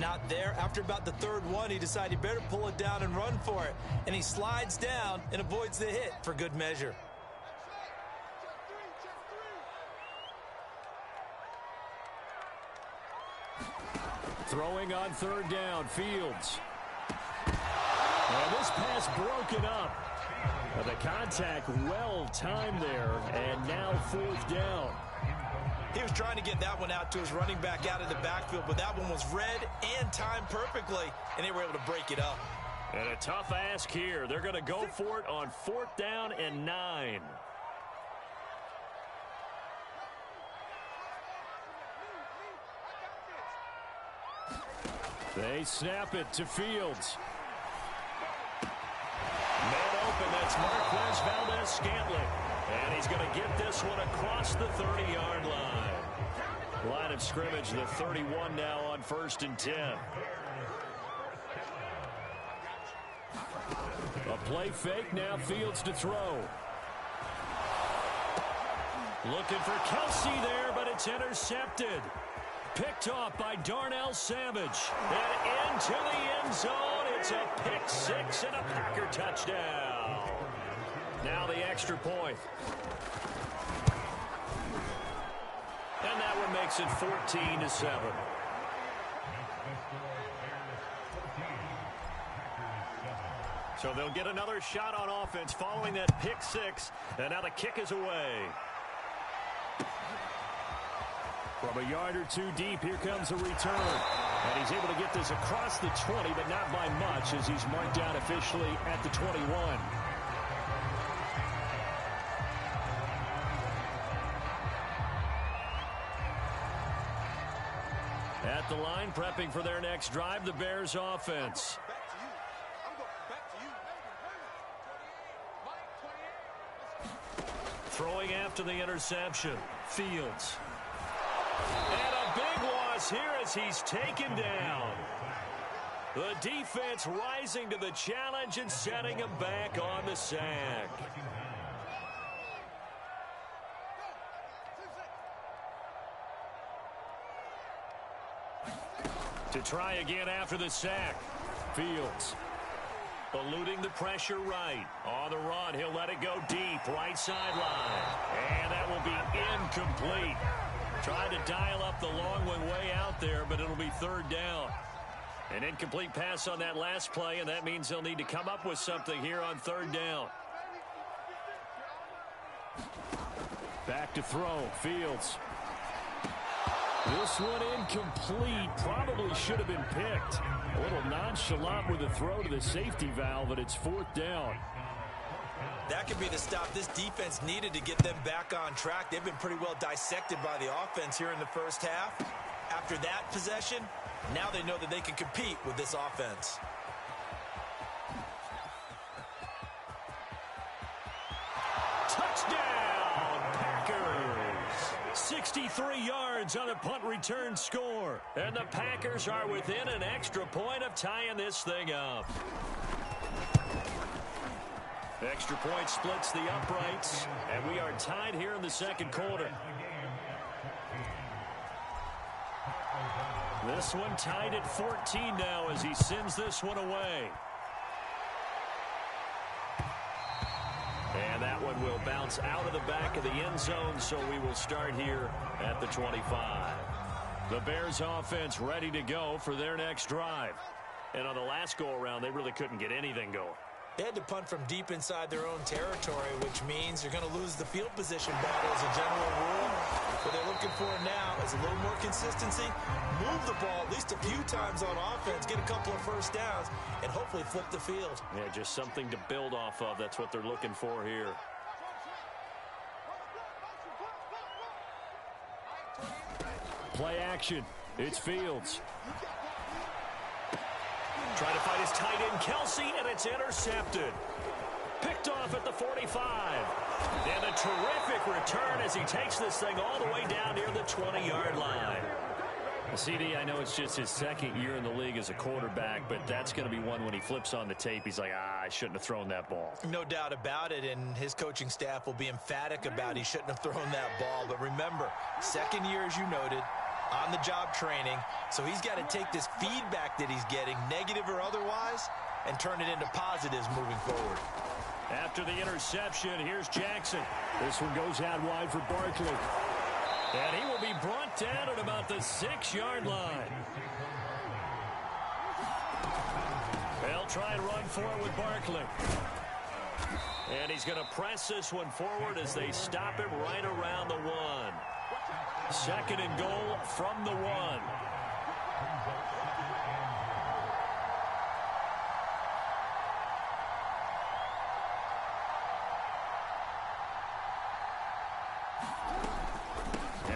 not there. After about the third one, he decided he better pull it down and run for it. And he slides down and avoids the hit for good measure. Throwing on third down, Fields. And this pass broken up. The contact well timed there, and now fourth down. He was trying to get that one out to his running back out of the backfield, but that one was read and timed perfectly, and they were able to break it up. And a tough ask here. They're going to go for it on fourth down and 9. They snap it to Fields. Man open, that's Marquez Valdez-Scantling. And he's going to get this one across the 30-yard line. Line of scrimmage, the 31 now on 1st and 10. A play fake, now Fields to throw. Looking for Kelsey there, but it's intercepted. Picked off by Darnell Savage. And into the end zone. It's a pick six and a Packer touchdown. Now the extra point. And that one makes it 14-7. So they'll get another shot on offense following that pick six. And now the kick is away. From a yard or two deep, here comes a return. And he's able to get this across the 20, but not by much as he's marked down officially at the 21. At the line, prepping for their next drive, the Bears offense. Throwing after the interception, Fields. And a big loss here as he's taken down. The defense rising to the challenge and setting him back on the sack. To try again after the sack, Fields. Eluding the pressure right. On the run, he'll let it go deep, right sideline. And that will be incomplete. Trying to dial up the long one way out there, but it'll be third down. An incomplete pass on that last play, and that means they'll need to come up with something here on third down. Back to throw, Fields. This one incomplete. Probably should have been picked. A little nonchalant with a throw to the safety valve, but it's fourth down. That could be the stop this defense needed to get them back on track. They've been pretty well dissected by the offense here in the first half. After that possession, now they know that they can compete with this offense. Touchdown, Packers! 63 yards on a punt return score. And the Packers are within an extra point of tying this thing up. Extra point splits the uprights, and we are tied here in the second quarter. This one tied at 14 now as he sends this one away. And that one will bounce out of the back of the end zone, so we will start here at the 25. The Bears offense ready to go for their next drive. And on the last go-around, they really couldn't get anything going. They had to punt from deep inside their own territory, which means you're going to lose the field position battle as a general rule. What they're looking for now is a little more consistency, move the ball at least a few times on offense, get a couple of first downs, and hopefully flip the field. Yeah, just something to build off of. That's what they're looking for here. Play action. It's Fields. Trying to fight his tight end, Kelsey, and it's intercepted. Picked off at the 45. And a terrific return as he takes this thing all the way down near the 20-yard line. CD, I know it's just his second year in the league as a quarterback, but that's going to be one when he flips on the tape. He's like, I shouldn't have thrown that ball. No doubt about it, and his coaching staff will be emphatic about he shouldn't have thrown that ball. But remember, second year, as you noted, on-the-job training, so he's got to take this feedback that he's getting, negative or otherwise, and turn it into positives moving forward. After the interception, here's Jackson. This one goes out wide for Barkley. And he will be brought down at about the 6-yard line. They'll try and run for it with Barkley. And he's going to press this one forward as they stop him right around the 1. 2nd and goal from the 1.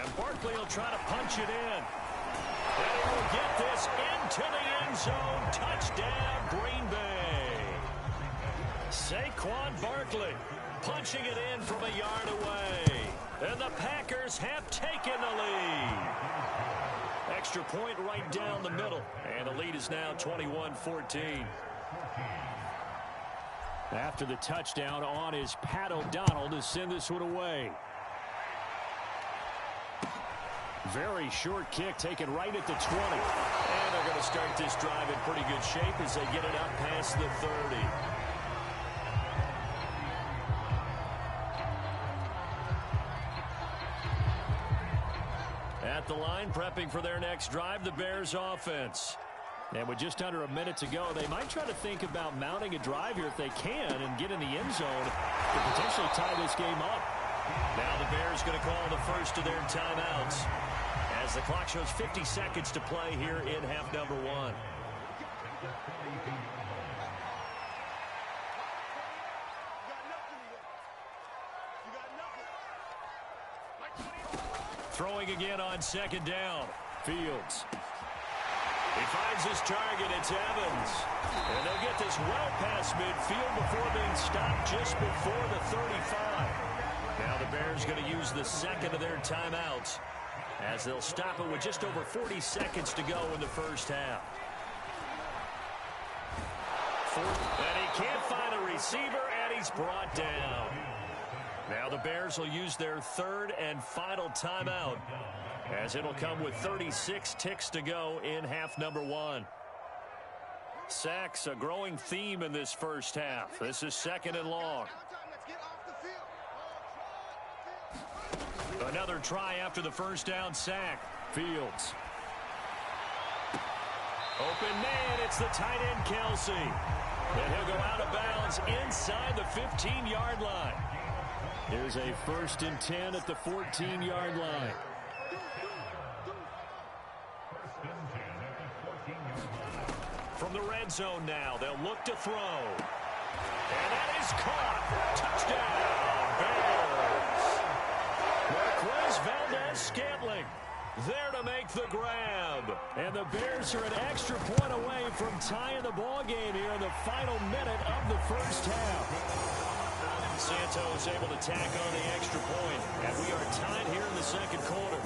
And Barkley will try to punch it in. And he will get this into the end zone. Touchdown, Green Bay. Saquon Barkley punching it in from a yard away. And the Packers have taken the lead. Extra point right down the middle. And the lead is now 21-14. After the touchdown on is Pat O'Donnell to send this one away. Very short kick taken right at the 20. And they're going to start this drive in pretty good shape as they get it up past the 30. At the line, prepping for their next drive, the Bears offense. And with just under a minute to go, they might try to think about mounting a drive here if they can and get in the end zone to potentially tie this game up. Now the Bears going to call the first of their timeouts as the clock shows 50 seconds to play here in half number 1. Throwing again on 2nd down. Fields. He finds his target. It's Evans. And they'll get this well past midfield before being stopped just before the 35. Now the Bears going to use the 2nd of their timeouts as they'll stop it with just over 40 seconds to go in the first half. And he can't find a receiver, and he's brought down. Now the Bears will use their 3rd and final timeout as it'll come with 36 ticks to go in half number 1. Sacks, a growing theme in this first half. This is 2nd and long. Another try after the first down sack. Fields. Open man, it's the tight end Kelsey. And he'll go out of bounds inside the 15-yard line. Here's a 1st and 10 at the 14-yard line. From the red zone now, they'll look to throw. And that is caught. Touchdown, Bears. Marquez Valdez-Scantling there to make the grab. And the Bears are an extra point away from tying the ball game here in the final minute of the first half. Santos able to tack on the extra point, and we are tied here in the 2nd quarter.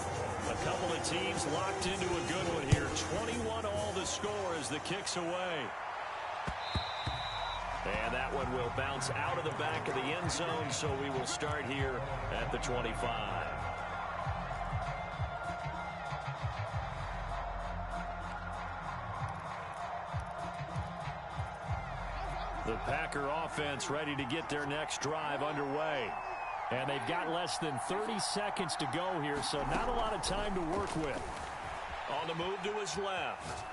A couple of teams locked into a good one here. 21 all the score as the kick's away. And that one will bounce out of the back of the end zone, so we will start here at the 25. The Packer offense ready to get their next drive underway. And they've got less than 30 seconds to go here, so not a lot of time to work with. On the move to his left.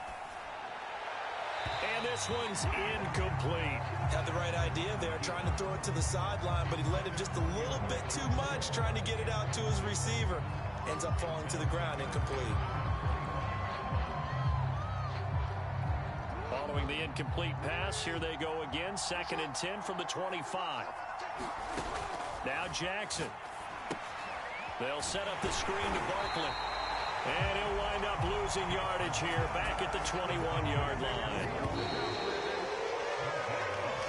And this one's incomplete. Had the right idea there, trying to throw it to the sideline, but he let him just a little bit too much, trying to get it out to his receiver. Ends up falling to the ground, incomplete. Following the incomplete pass, here they go again. 2nd and 10 from the 25. Now Jackson. They'll set up the screen to Barkley. And he'll wind up losing yardage here back at the 21-yard line.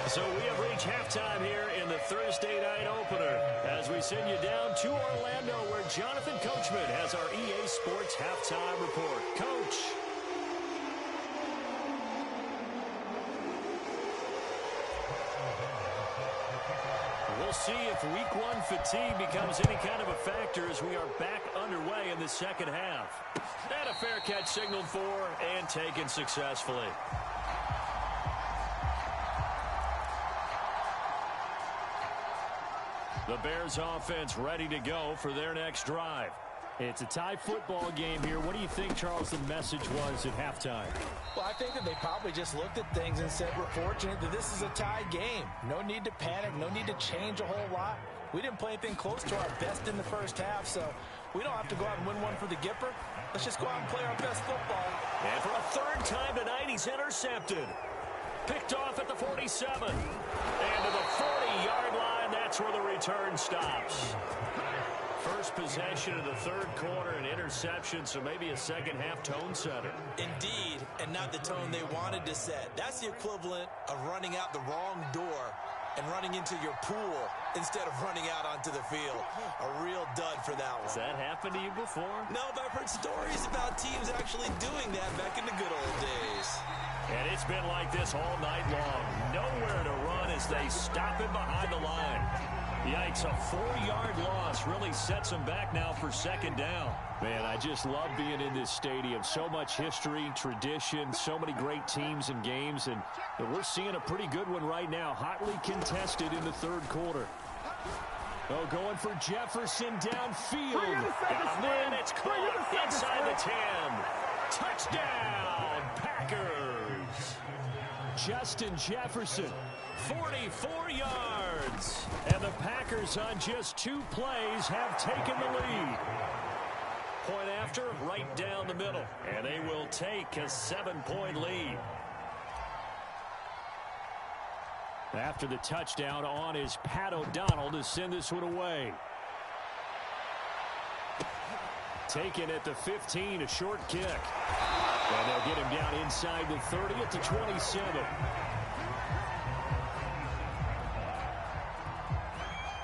So we have reached halftime here in the Thursday night opener as we send you down to Orlando where Jonathan Coachman has our EA Sports halftime report. Coach. We'll see if week 1 fatigue becomes any kind of a factor as we are back underway in the second half. a fair catch signaled for and taken successfully. The Bears offense ready to go for their next drive. It's a tie football game here. What do you think, Charles, the message was at halftime? Well, I think that they probably just looked at things and said, we're fortunate that this is a tie game. No need to panic. No need to change a whole lot. We didn't play anything close to our best in the first half, so we don't have to go out and win one for the Gipper. Let's just go out and play our best football. And for a third time tonight, he's intercepted. Picked off at the 47. And to the 40-yard line, that's where the return stops. First possession of the third quarter, an interception, so maybe a second-half tone setter. Indeed, and not the tone they wanted to set. That's the equivalent of running out the wrong door and running into your pool instead of running out onto the field. A real dud for that one. Has that happened to you before? No, but I've heard stories about teams actually doing that back in the good old days. And it's been like this all night long. Nowhere to run as they stop him behind the line. Yikes, a 4-yard loss really sets them back now for second down. Man, I just love being in this stadium. So much history, tradition, so many great teams and games, and we're seeing a pretty good one right now, hotly contested in the third quarter. Oh, going for Jefferson downfield. And it's caught inside the 10. Touchdown, Packers. Justin Jefferson, 44 yards. and the Packers on just 2 plays have taken the lead. Point after, right down the middle, and they will take a 7-point lead. After the touchdown, on is Pat O'Donnell to send this one away. Taken at the 15, a short kick. And they'll get him down inside the 30 at the 27.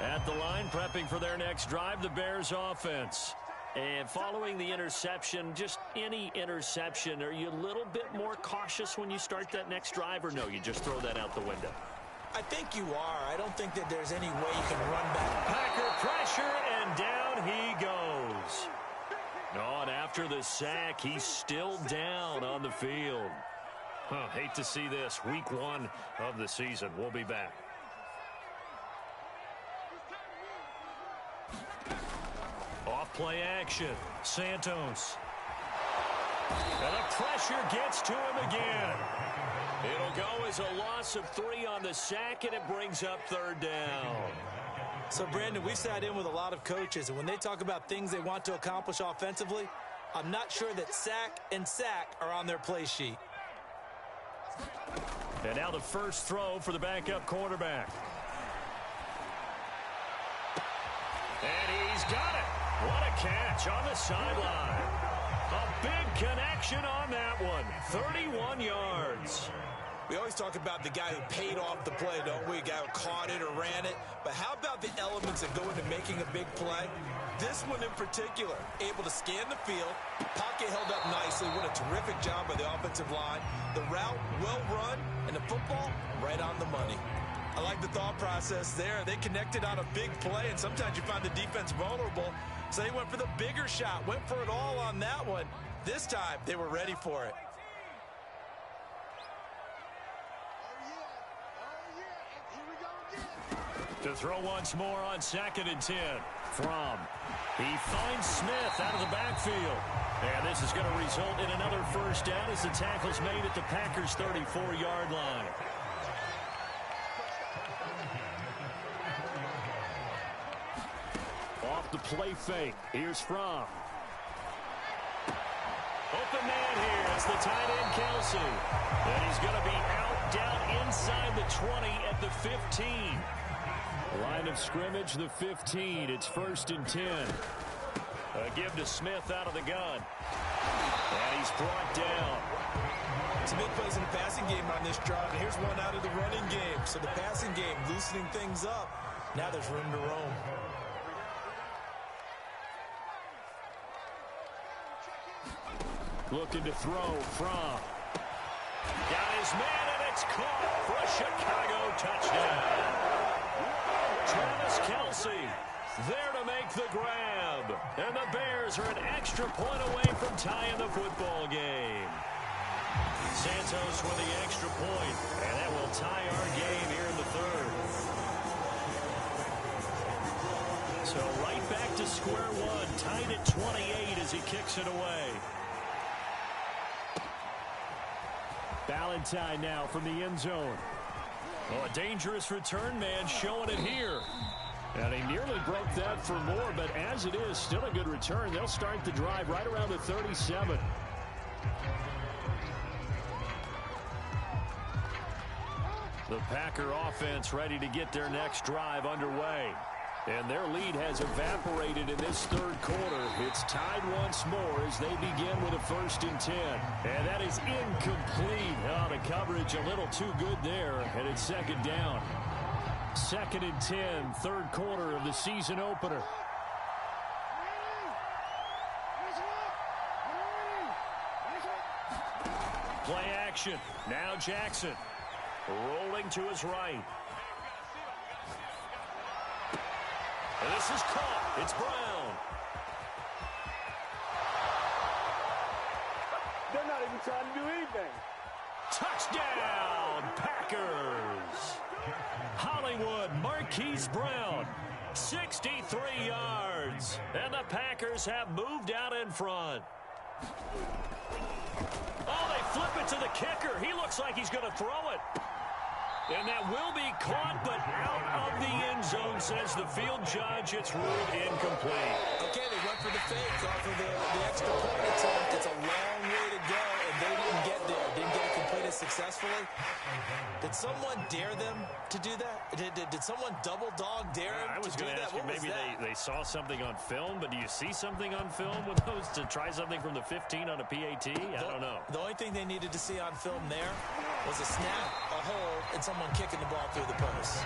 At the line, prepping for their next drive, the Bears offense. And following the interception, just any interception, are you a little bit more cautious when you start that next drive, or no, you just throw that out the window? I think you are. I don't think that there's any way you can run back. Packer pressure, and down he goes. No, and after the sack, he's still down on the field. Hate to see this. Week 1 of the season. We'll be back. Off play action. Santos. And the pressure gets to him again. It'll go as a loss of 3 on the sack, and it brings up third down. So, Brandon, we've sat in with a lot of coaches, and when they talk about things they want to accomplish offensively, I'm not sure that sack and sack are on their play sheet. And now the first throw for the backup quarterback. And he's got it. What a catch on the sideline. A big connection on that one. 31 yards. We always talk about the guy who paid off the play, don't we? A guy who caught it or ran it. But how about the elements that go into making a big play? This one in particular, able to scan the field, pocket held up nicely. What a terrific job by the offensive line. The route, well run, and the football, right on the money. I like the thought process there. They connected on a big play, and sometimes you find the defense vulnerable. So they went for the bigger shot, went for it all on that one. This time, they were ready for it. To throw once more on 2nd and 10. From. He finds Smith out of the backfield. And this is going to result in another first down as the tackle's made at the Packers' 34-yard line. Off the play fake. Here's From. Open man here. It's the tight end, Kelsey. And he's going to be out down inside the 20 at the 15. Line of scrimmage, the 15. It's 1st and 10. A give to Smith out of the gun. And he's brought down. Some big plays in the passing game on this drive. And here's one out of the running game. So the passing game loosening things up. Now there's room to roam. Looking to throw From. Got his man, and it's caught for a Chicago touchdown. Travis Kelsey, There to make the grab. And the Bears are an extra point away from tying the football game. Santos with the extra point, and that will tie our game here in the third. So right back to square one, tied at 28 as he kicks it away. Valentine now from the end zone. Oh, a dangerous return man showing it here. And he nearly broke that for more, but as it is, still a good return. They'll start the drive right around the 37. The Packer offense ready to get their next drive underway. And their lead has evaporated in this third quarter. It's tied once more as they begin with a 1st and 10. And that is incomplete. Oh, the coverage a little too good there, and it's 2nd down. 2nd and 10, third quarter of the season opener. Play action. Now Jackson. Rolling to his right. And this is caught. It's Brown. They're not even trying to do anything. Touchdown, Packers. Hollywood Marquise Brown, 63 yards. And the Packers have moved out in front. Oh, they flip it to the kicker. He looks like he's going to throw it. And that will be caught, but out of the end zone, says the field judge. It's ruled incomplete. Okay, they went for the fake off of the extra point attempt. It's a long way to go, and they didn't get there. Didn't get it completed successfully. Did someone dare them to do that? Did someone double dog dare them I was to do going to that? ask you, maybe they saw something on film, but do you see something on film with those to try something from the 15 on a PAT? I don't know. The only thing they needed to see on film there was a snap, a hole, and someone kicking the ball through the post.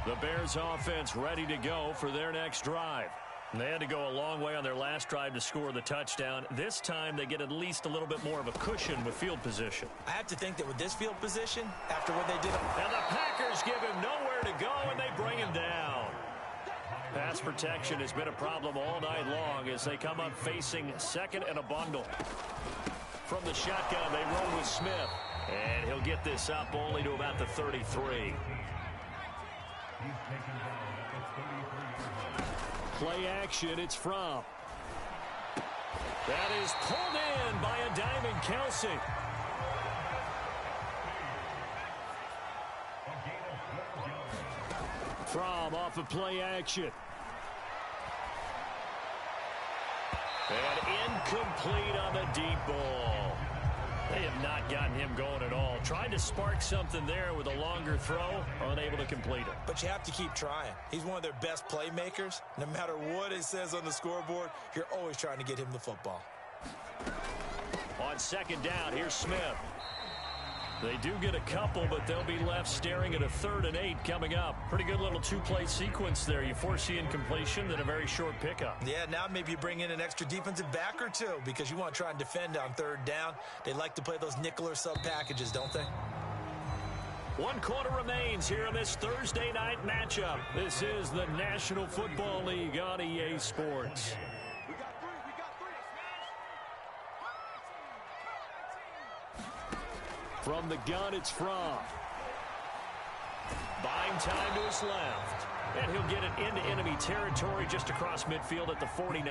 The Bears offense ready to go for their next drive. They had to go a long way on their last drive to score the touchdown. This time they get at least a little bit more of a cushion with field position. I have to think that with this field position, after what they did... And the Packers give him nowhere to go, and they bring him down. Pass protection has been a problem all night long as they come up facing 2nd and a bundle. From the shotgun, they roll with Smith. And he'll get this up only to about the 33. Play action, it's from. That is pulled in by a Diamond Kelsey. From off of play action. And incomplete on the deep ball. They have not gotten him going at all. Tried to spark something there with a longer throw, unable to complete it. But you have to keep trying. He's one of their best playmakers. No matter what it says on the scoreboard, you're always trying to get him the football. On 2nd down, here's Smith. They do get a couple, but they'll be left staring at a 3rd and 8 coming up. Pretty good little two-play sequence there. You foresee incompletion, then a very short pickup. Yeah, now maybe you bring in an extra defensive back or two because you want to try and defend on 3rd down. They like to play those nickel or sub packages, don't they? 1 quarter remains here in this Thursday night matchup. This is the National Football League on EA Sports. From the gun, it's from. Buying time to his left. And he'll get it into enemy territory just across midfield at the 49.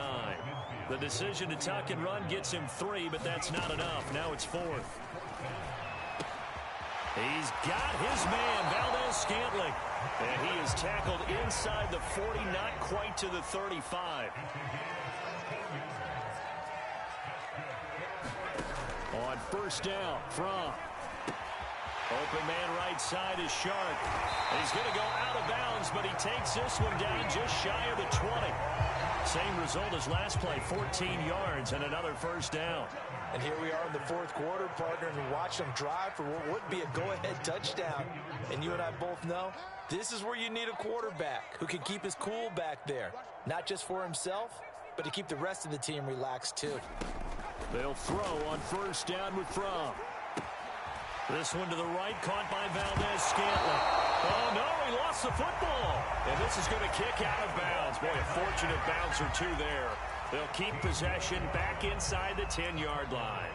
The decision to tuck and run gets him 3, but that's not enough. Now it's 4th. He's got his man, Valdez-Scantling. And he is tackled inside the 40, not quite to the 35. On 1st down, from. Open man right side is Sharp. And he's going to go out of bounds, but he takes this one down just shy of the 20. Same result as last play, 14 yards and another 1st down. And here we are in the 4th quarter, partner, and we watch them drive for what would be a go-ahead touchdown. And you and I both know this is where you need a quarterback who can keep his cool back there, not just for himself, but to keep the rest of the team relaxed too. They'll throw on 1st down with From. This one to the right, caught by Valdez-Scantling. Oh, no, he lost the football. And this is going to kick out of bounds. Boy, a fortunate bounce or two there. They'll keep possession back inside the 10-yard line.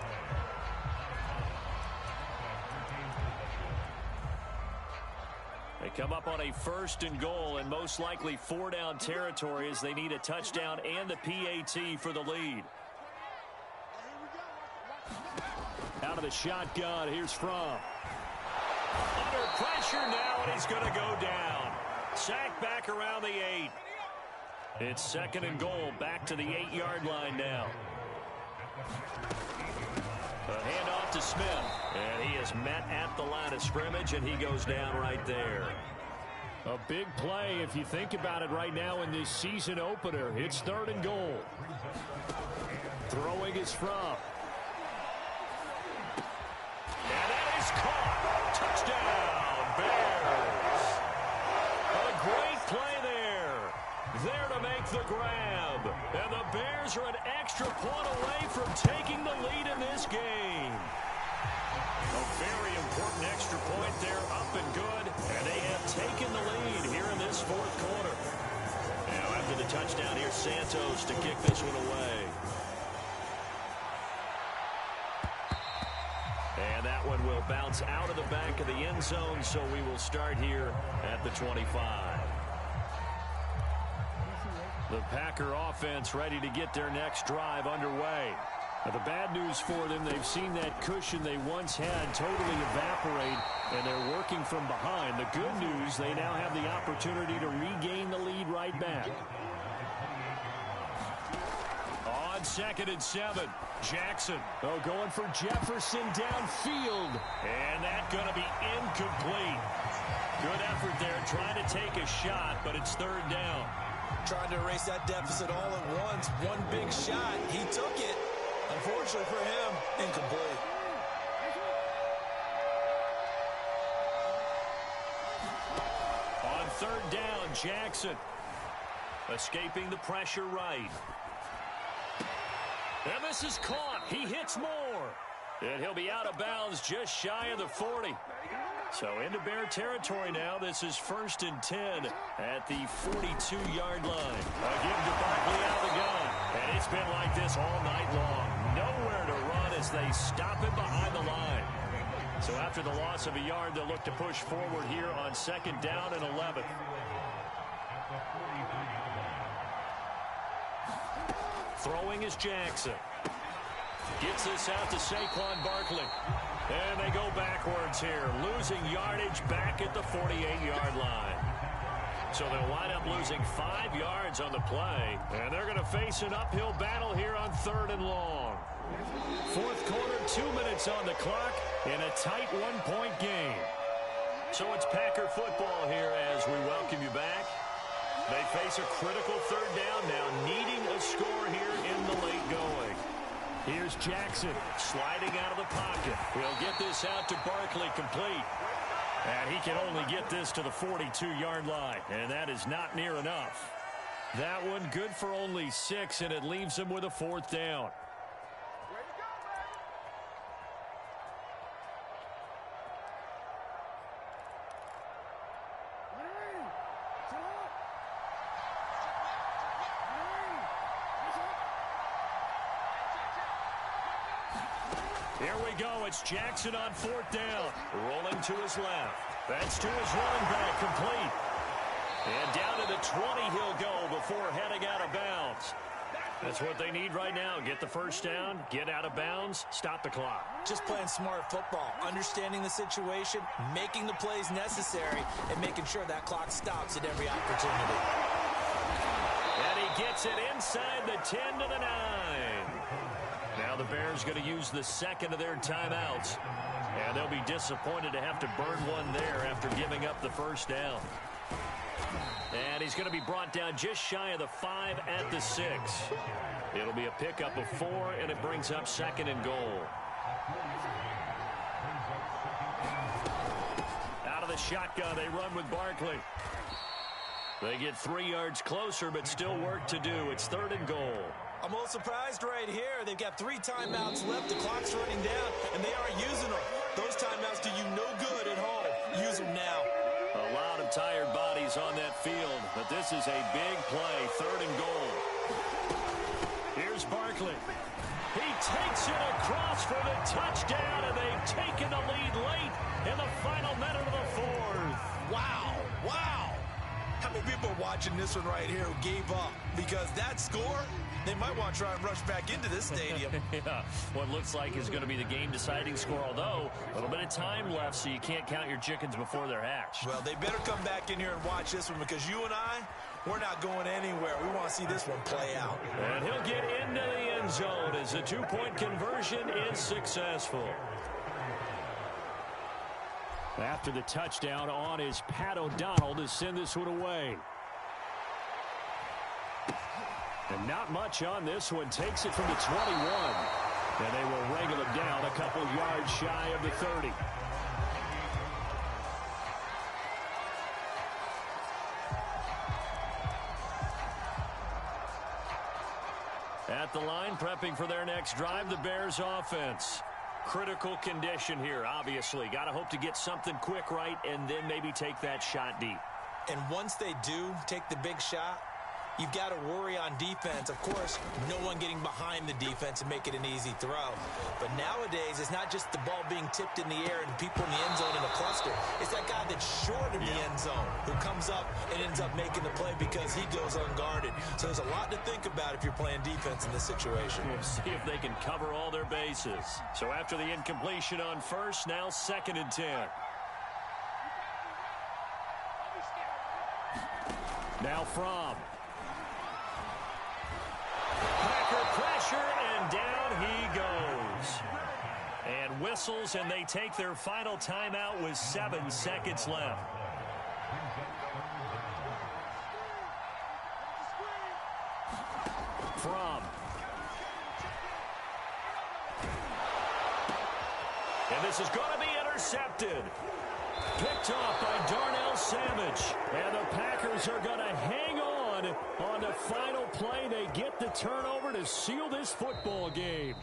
They come up on a 1st and goal and most likely 4-down territory as they need a touchdown and the PAT for the lead. Out of the shotgun, here's Fromm. Under pressure now, and he's going to go down. Sacked back around the 8. It's 2nd and goal, back to the 8-yard line now. A handoff to Smith, and he is met at the line of scrimmage, and he goes down right there. A big play if you think about it right now in this season opener. It's 3rd and goal. Throwing is Fromm. And that is caught. Touchdown, Bears. A great play there. There to make the grab. And the Bears are an extra point away from taking the lead in this game. A very important extra point there, up and good. And they have taken the lead here in this 4th quarter. Now after the touchdown, here's Santos to kick this one away. And that one will bounce out of the back of the end zone, so we will start here at the 25. The Packer offense ready to get their next drive underway. Now, the bad news for them, they've seen that cushion they once had totally evaporate, and they're working from behind. The good news, they now have the opportunity to regain the lead right back. On 2nd and 7, Jackson. Oh, going for Jefferson downfield. And that's going to be incomplete. Good effort there, trying to take a shot, but it's 3rd down. Trying to erase that deficit all at once. One big shot. He took it. Unfortunately for him, incomplete. On 3rd down, Jackson. Escaping the pressure right. And this is caught. He hits more. And he'll be out of bounds just shy of the 40. So into Bear territory now. This is 1st and 10 at the 42-yard line. Again to Barkley out of the gun. And it's been like this all night long. Nowhere to run as they stop him behind the line. So after the loss of a yard, they'll look to push forward here on 2nd down and 11. Throwing is Jackson. Gets this out to Saquon Barkley. And they go backwards here, losing yardage back at the 48-yard line. So they'll wind up losing 5 yards on the play. And they're going to face an uphill battle here on 3rd and long. 4th quarter, 2 minutes on the clock in a tight 1-point game. So it's Packer football here as we welcome you back. They face a critical 3rd down now, needing a score here in the late going. Here's Jackson sliding out of the pocket. He'll get this out to Barkley, complete. And he can only get this to the 42-yard line, and that is not near enough. That one good for only 6, and it leaves him with a 4th down. Here we go. It's Jackson on 4th down. Rolling to his left. That's to his running back, complete. And down to the 20 he'll go before heading out of bounds. That's what they need right now. Get the 1st down, get out of bounds, stop the clock. Just playing smart football, understanding the situation, making the plays necessary, and making sure that clock stops at every opportunity. And he gets it inside the 10 to the 9. Now the Bears going to use the 2nd of their timeouts. And they'll be disappointed to have to burn one there after giving up the 1st down. And he's going to be brought down just shy of the 5 at the 6. It'll be a pickup of 4, and it brings up 2nd and goal. Out of the shotgun, they run with Barkley. They get 3 yards closer, but still work to do. It's 3rd and goal. I'm a little surprised right here. They've got 3 timeouts left. The clock's running down, and they are using them. Those timeouts do you no good at home. Use them now. A lot of tired bodies on that field, but this is a big play, 3rd and goal. Here's Barkley. He takes it across for the touchdown, and they've taken the lead late in the final minute of the 4th. Wow, wow. How many people are watching this one right here who gave up? Because that score, they might want to try and rush back into this stadium. Yeah, what looks like is going to be the game-deciding score, although a little bit of time left, so you can't count your chickens before they're hatched. Well, they better come back in here and watch this one, because you and I, we're not going anywhere. We want to see this one play out. And he'll get into the end zone as the 2-point conversion is successful. After the touchdown on is Pat O'Donnell to send this one away. And not much on this one. Takes it from the 21. And they will wrangle him down a couple yards shy of the 30. At the line, prepping for their next drive, the Bears offense. Critical condition here, obviously. Got to hope to get something quick right and then maybe take that shot deep. And once they do take the big shot, you've got to worry on defense. Of course, no one getting behind the defense and make it an easy throw. But nowadays, it's not just the ball being tipped in the air and people in the end zone in a cluster. It's that guy that's short in the end zone who comes up and ends up making the play because he goes unguarded. So there's a lot to think about if you're playing defense in this situation. We'll see if they can cover all their bases. So after the incompletion on first, now 2nd and 10. Now from Packer pressure, and down he goes. And whistles, and they take their final timeout with 7 seconds left. From. And this is going to be intercepted. Picked off by Darnell Savage. And the Packers are going to hang on the final play. They get the turnover to seal this football game.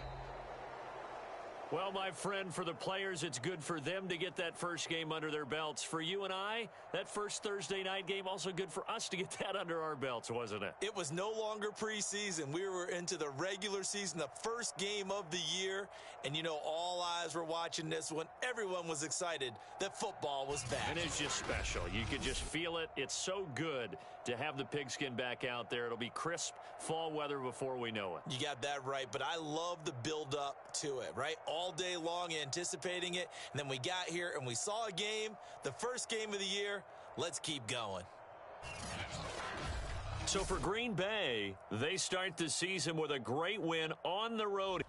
Well, my friend, for the players, it's good for them to get that first game under their belts. For you and I, that first Thursday night game, also good for us to get that under our belts, wasn't it? It was no longer preseason. We were into the regular season, the first game of the year. And, you know, all eyes were watching this one. Everyone was excited that football was back. And it's just special. You could just feel it. It's so good to have the pigskin back out there. It'll be crisp fall weather before we know it. You got that right, but I love the build-up to it, right? All day long anticipating it, and then we got here and we saw a game, the first game of the year. Let's keep going. So for Green Bay, they start the season with a great win on the road.